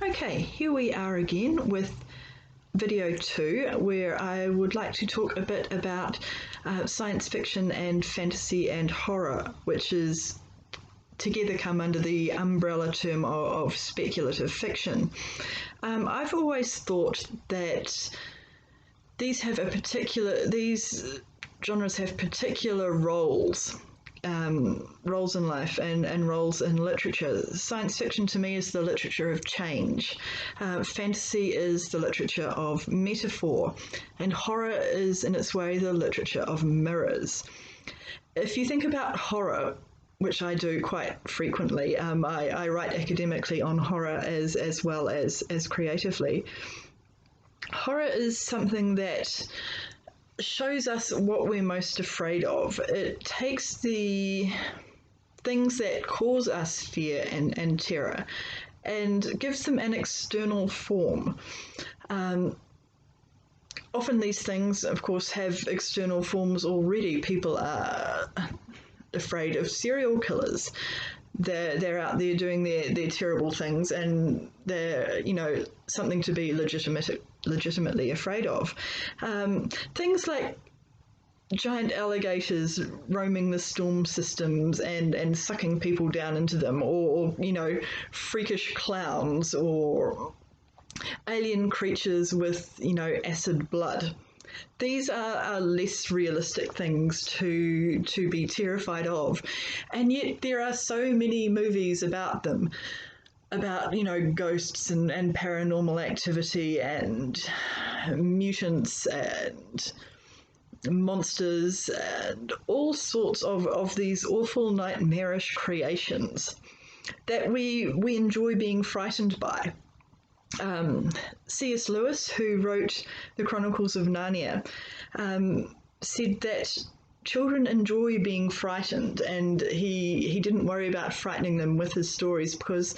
Okay, here we are again with video 2, where I would like to talk a bit about science fiction and fantasy and horror, which is together come under the umbrella term of speculative fiction. I've always thought that these genres have particular roles in life and roles in literature. Science fiction to me is the literature of change. Fantasy is the literature of metaphor, and horror is, in its way, the literature of mirrors. If you think about horror, which I do quite frequently, I write academically on horror as well as creatively. Horror is something that shows us what we're most afraid of. It takes the things that cause us fear and terror and gives them an external form. Often these things, of course, have external forms already. People are afraid of serial killers. They're out there doing their terrible things, and they're, something to be legitimately afraid of. Things like giant alligators roaming the storm systems and sucking people down into them, or freakish clowns, or alien creatures with, acid blood. These are less realistic things to be terrified of, and yet there are so many movies about them, about ghosts and paranormal activity and mutants and monsters and all sorts of these awful nightmarish creations that we enjoy being frightened by. C.S. Lewis, who wrote the Chronicles of Narnia, said that children enjoy being frightened, and he didn't worry about frightening them with his stories because,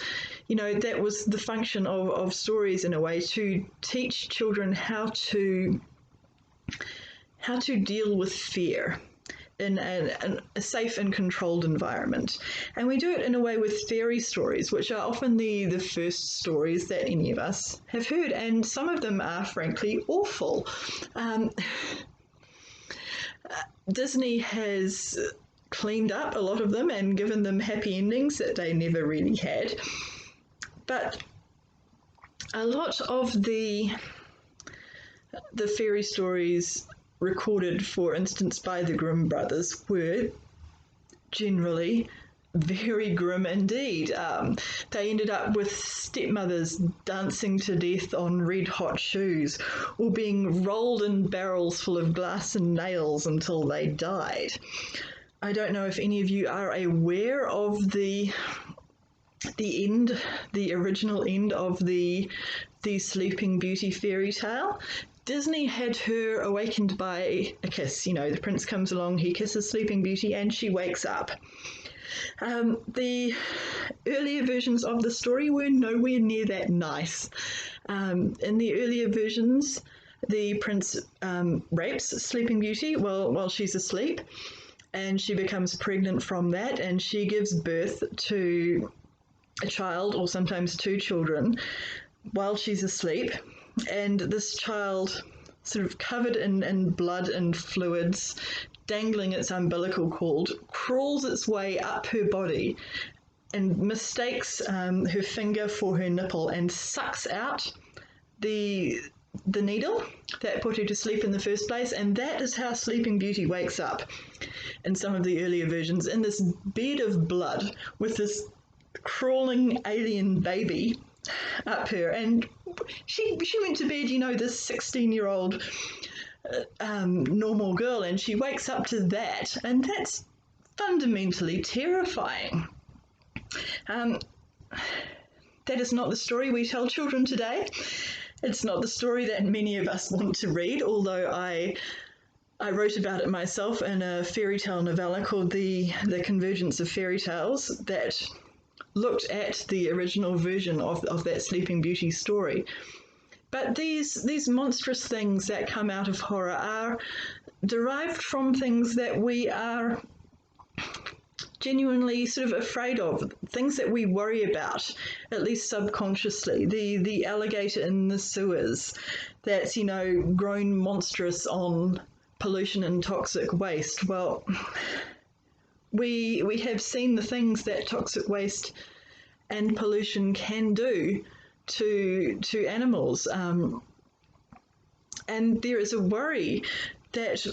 that was the function of stories, in a way, to teach children how to deal with fear in a safe and controlled environment. And we do it in a way with fairy stories, which are often the first stories that any of us have heard, and some of them are frankly awful. Disney has cleaned up a lot of them and given them happy endings that they never really had. But a lot of the fairy stories recorded, for instance, by the Grimm brothers, were generally very grim indeed. They ended up with stepmothers dancing to death on red-hot shoes, or being rolled in barrels full of glass and nails until they died. I don't know if any of you are aware of the original end of the Sleeping Beauty fairy tale. Disney had her awakened by a kiss. The prince comes along, he kisses Sleeping Beauty, and she wakes up. The earlier versions of the story were nowhere near that nice. In the earlier versions, the prince rapes Sleeping Beauty while she's asleep, and she becomes pregnant from that, and she gives birth to a child, or sometimes two children, while she's asleep. And this child, sort of covered in blood and fluids, dangling its umbilical cord, crawls its way up her body and mistakes her finger for her nipple and sucks out the needle that put her to sleep in the first place. And that is how Sleeping Beauty wakes up in some of the earlier versions, in this bed of blood with this crawling alien baby up her. And she went to bed, this 16-year-old normal girl, and she wakes up to that, and that's fundamentally terrifying. That is not the story we tell children today. It's not the story that many of us want to read, although I wrote about it myself in a fairy tale novella called The Convergence of Fairy Tales, that looked at the original version of that Sleeping Beauty story. But these monstrous things that come out of horror are derived from things that we are genuinely sort of afraid of, things that we worry about, at least subconsciously. The alligator in the sewers that's, grown monstrous on pollution and toxic waste. Well, we have seen the things that toxic waste and pollution can do to animals. And there is a worry that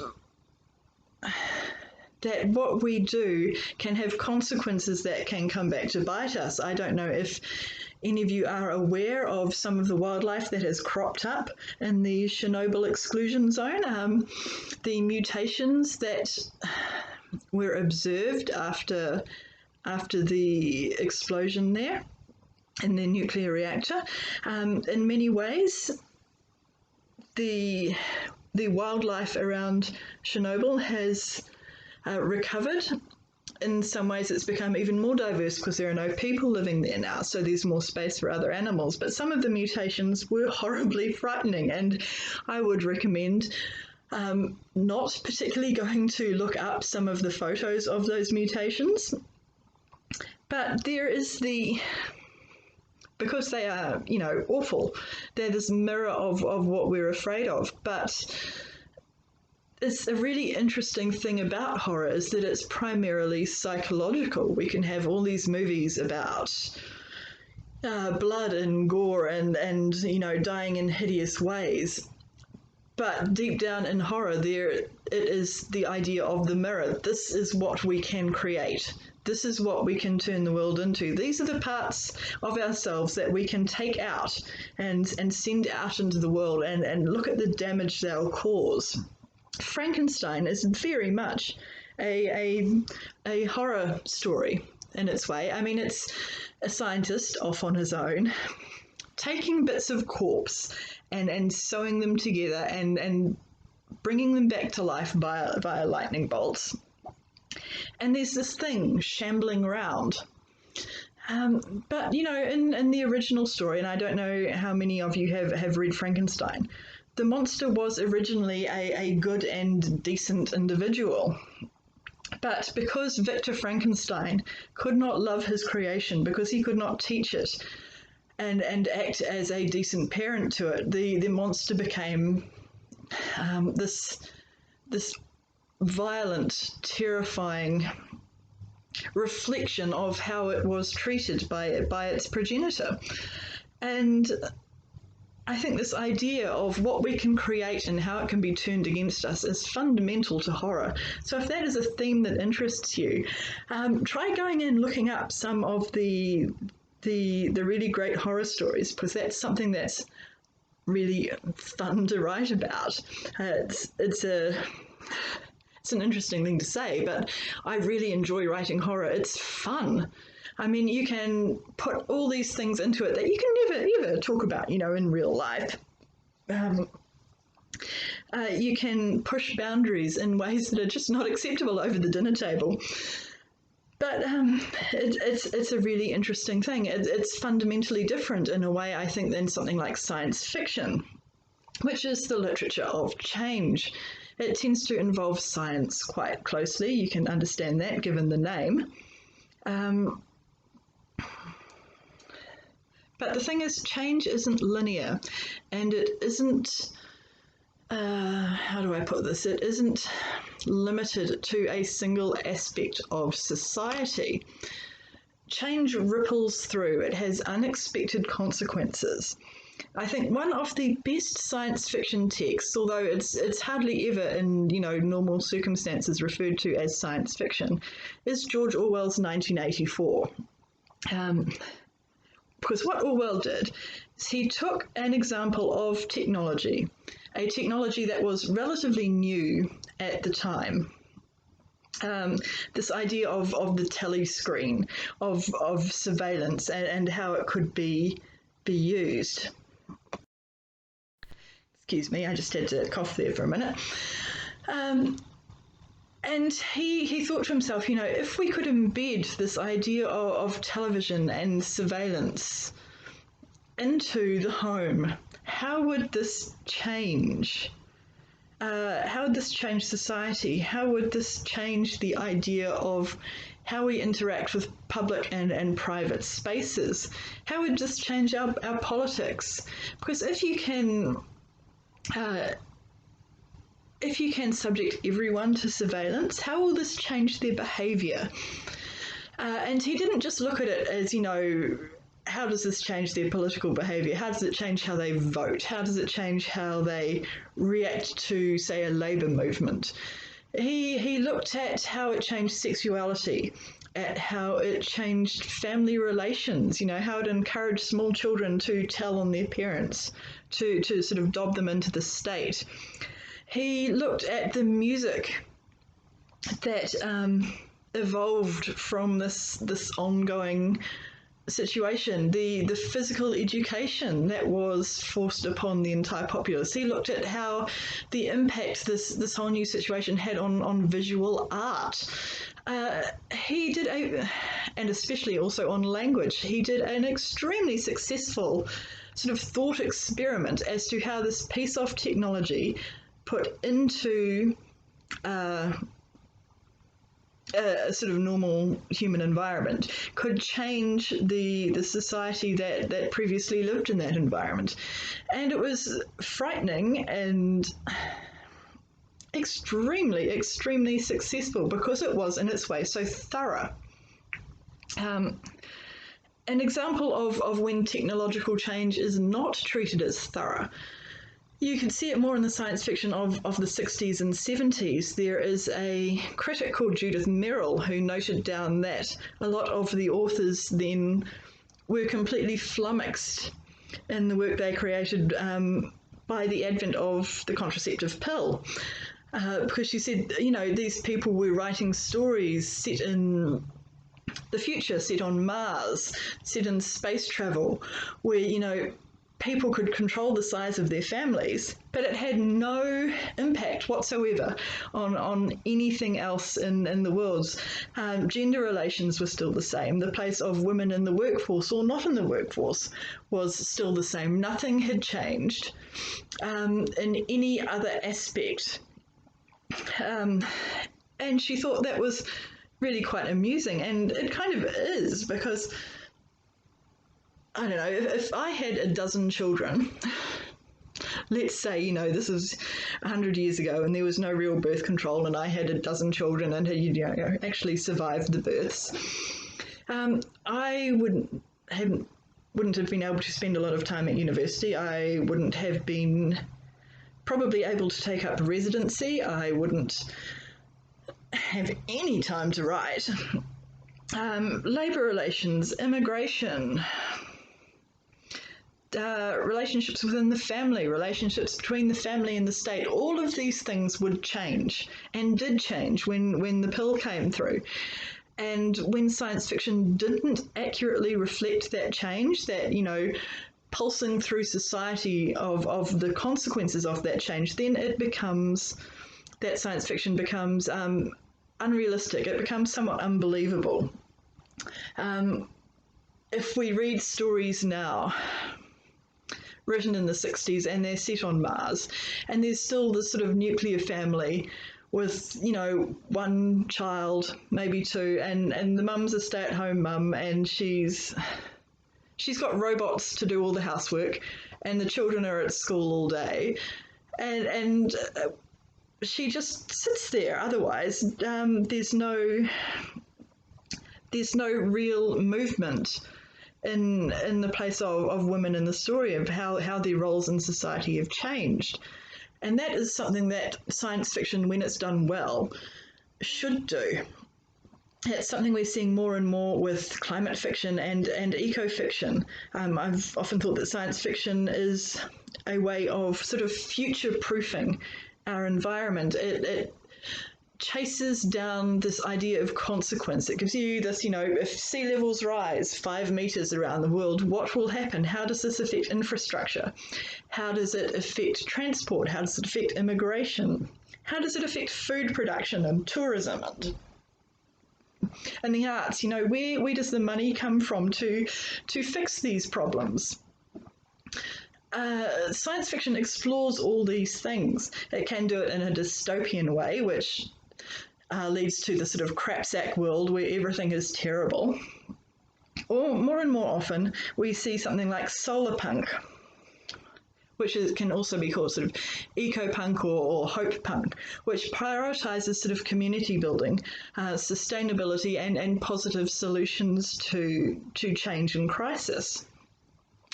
what we do can have consequences that can come back to bite us. I don't know if any of you are aware of some of the wildlife that has cropped up in the Chernobyl exclusion zone. The mutations that were observed after the explosion there in the nuclear reactor. In many ways, the wildlife around Chernobyl has recovered. In some ways, it's become even more diverse because there are no people living there now, so there's more space for other animals. But some of the mutations were horribly frightening, and I would recommend not particularly going to look up some of the photos of those mutations. But there is because they are, awful, they're this mirror of what we're afraid of. But it's a really interesting thing about horror is that it's primarily psychological. We can have all these movies about blood and gore and dying in hideous ways. But deep down in horror, it is the idea of the mirror. This is what we can create. This is what we can turn the world into. These are the parts of ourselves that we can take out and send out into the world and look at the damage they'll cause. Frankenstein is very much a horror story in its way. I mean, it's a scientist off on his own, taking bits of corpse and sewing them together and bringing them back to life via lightning bolts. And there's this thing shambling around. But, in the original story, and I don't know how many of you have read Frankenstein, the monster was originally a good and decent individual. But because Victor Frankenstein could not love his creation, because he could not teach it and act as a decent parent to it, the monster became this violent, terrifying reflection of how it was treated by its progenitor. And I think this idea of what we can create and how it can be turned against us is fundamental to horror. So if that is a theme that interests you, try going and looking up some of the really great horror stories, because that's something that's really fun to write about. It's an interesting thing to say, but I really enjoy writing horror. It's fun. I mean, you can put all these things into it that you can never ever talk about, in real life. You can push boundaries in ways that are just not acceptable over the dinner table. But it's a really interesting thing. It's fundamentally different in a way, I think, than something like science fiction, which is the literature of change. It tends to involve science quite closely. You can understand that given the name. But the thing is, change isn't linear, and it isn't, how do I put this? It isn't limited to a single aspect of society. Change ripples through. It has unexpected consequences. I think one of the best science fiction texts, although it's hardly ever in normal circumstances referred to as science fiction, is George Orwell's 1984. Because what Orwell did is he took an example of technology, a technology that was relatively new at the time. This idea of the telescreen, of surveillance, and how it could be used. Excuse me, I just had to cough there for a minute. And he thought to himself, if we could embed this idea of television and surveillance into the home, how would this change? How would this change society? How would this change the idea of how we interact with public and private spaces. How would this change our politics? Because if you can subject everyone to surveillance, how will this change their behaviour? And he didn't just look at it as, how does this change their political behaviour? How does it change how they vote? How does it change how they react to, say, a labour movement? He looked at how it changed sexuality, at how it changed family relations, how it encouraged small children to tell on their parents, to sort of dob them into the state. He looked at the music that evolved from this ongoing situation, the physical education that was forced upon the entire populace. He looked at how the impact this whole new situation had on visual art. He did and especially also on language, he did an extremely successful sort of thought experiment as to how this piece of technology put into a sort of normal human environment could change the society that previously lived in that environment. And it was frightening and extremely successful because it was in its way so thorough. An example of when technological change is not treated as thorough. You can see it more in the science fiction of the 60s and 70s. There is a critic called Judith Merrill who noted down that a lot of the authors then were completely flummoxed in the work they created by the advent of the contraceptive pill. Because she said, these people were writing stories set in the future, set on Mars, set in space travel, where, people could control the size of their families, but it had no impact whatsoever on anything else in the world. Gender relations were still the same. The place of women in the workforce or not in the workforce was still the same. Nothing had changed in any other aspect. And she thought that was really quite amusing, and it kind of is, because I don't know, if I had a dozen children, let's say, this is 100 years ago and there was no real birth control and I had a dozen children and had, actually survived the births, I wouldn't have been able to spend a lot of time at university. I wouldn't have been probably able to take up residency. I wouldn't have any time to write. Labour relations, immigration, relationships within the family, relationships between the family and the state, all of these things would change and did change when the pill came through. And when science fiction didn't accurately reflect that change, that, pulsing through society of the consequences of that change, then that science fiction becomes unrealistic. It becomes somewhat unbelievable. If we read stories now written in the 60s and they're set on Mars and there's still this sort of nuclear family with, one child, maybe two, and the mum's a stay-at-home mum and she's got robots to do all the housework and the children are at school all day and she just sits there. Otherwise, there's no real movement in the place of women in the story, of how their roles in society have changed. And that is something that science fiction, when it's done well, should do. It's something we're seeing more and more with climate fiction and eco-fiction. I've often thought that science fiction is a way of sort of future-proofing our environment. It chases down this idea of consequence. It gives you this, if sea levels rise 5 meters around the world, what will happen? How does this affect infrastructure? How does it affect transport? How does it affect immigration? How does it affect food production and tourism and the arts? Where does the money come from to fix these problems? Science fiction explores all these things. It can do it in a dystopian way, which leads to the sort of crapsack world where everything is terrible. Or more and more often, we see something like solar punk, which can also be called sort of eco-punk or hope punk, which prioritises sort of community building, sustainability and positive solutions to change and crisis.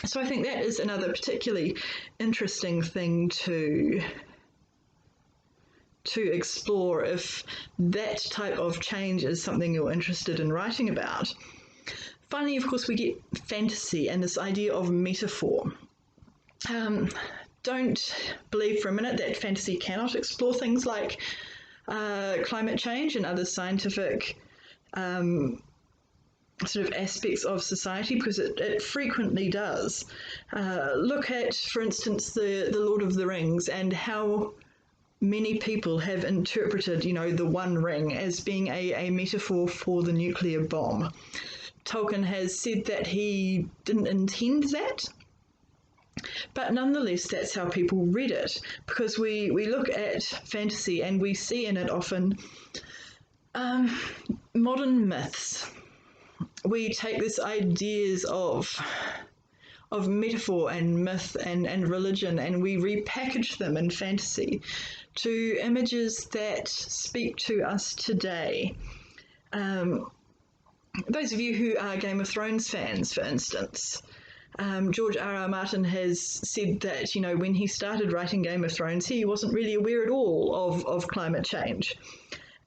So I think that is another particularly interesting thing to explore if that type of change is something you're interested in writing about. Finally, of course, we get fantasy and this idea of metaphor. Don't believe for a minute that fantasy cannot explore things like climate change and other scientific sort of aspects of society, because it frequently does. Look at, for instance, the Lord of the Rings and how many people have interpreted, the One Ring as being a metaphor for the nuclear bomb. Tolkien has said that he didn't intend that, but nonetheless, that's how people read it, because we look at fantasy and we see in it often modern myths. We take these ideas of metaphor and myth and religion, and we repackage them in fantasy to images that speak to us today. Those of you who are Game of Thrones fans, for instance, George R.R. Martin has said that, when he started writing Game of Thrones, he wasn't really aware at all of climate change.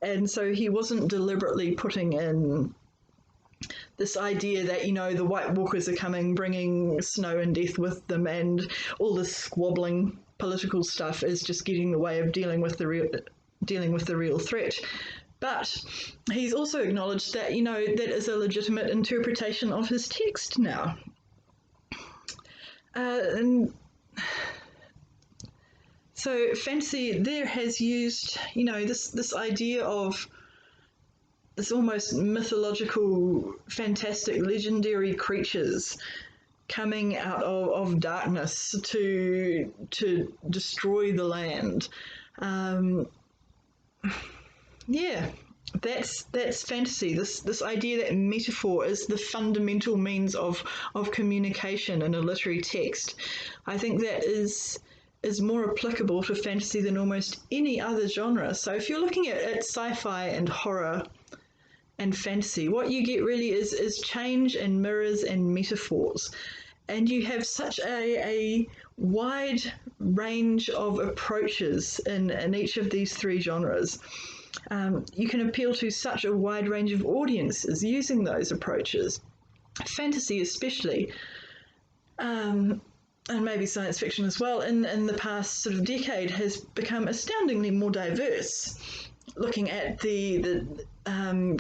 And so he wasn't deliberately putting in this idea that, the White Walkers are coming, bringing snow and death with them, and all this squabbling political stuff is just getting in the way of dealing with the real threat. But he's also acknowledged that, that is a legitimate interpretation of his text now. And so fantasy there has used, this idea of this almost mythological, fantastic, legendary creatures coming out of darkness to destroy the land. That's fantasy. This idea that metaphor is the fundamental means of communication in a literary text. I think that is more applicable to fantasy than almost any other genre. So if you're looking at sci-fi and horror and fantasy, what you get really is change and mirrors and metaphors. And you have such a wide range of approaches in each of these three genres. You can appeal to such a wide range of audiences using those approaches. Fantasy especially, and maybe science fiction as well, in the past sort of decade has become astoundingly more diverse, looking at the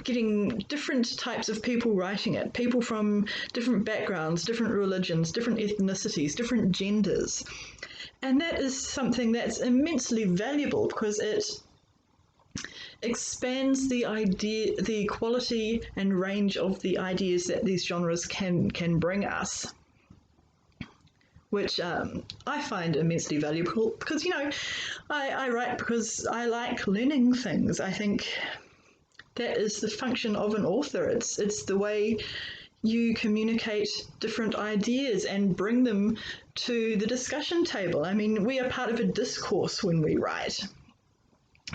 getting different types of people writing it, people from different backgrounds, different religions, different ethnicities, different genders. And that is something that's immensely valuable because it expands the quality and range of the ideas that these genres can bring us, which I find immensely valuable because, I write because I like learning things. I think that is the function of an author. It's the way you communicate different ideas and bring them to the discussion table. I mean, we are part of a discourse when we write.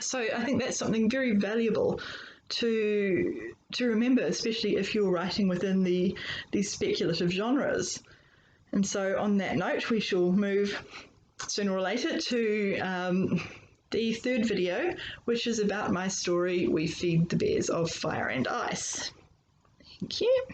So I think that's something very valuable to remember, especially if you're writing within these speculative genres. And so on that note, we shall move sooner or later to the third video, which is about my story, We Feed the Bears of Fire and Ice. Thank you.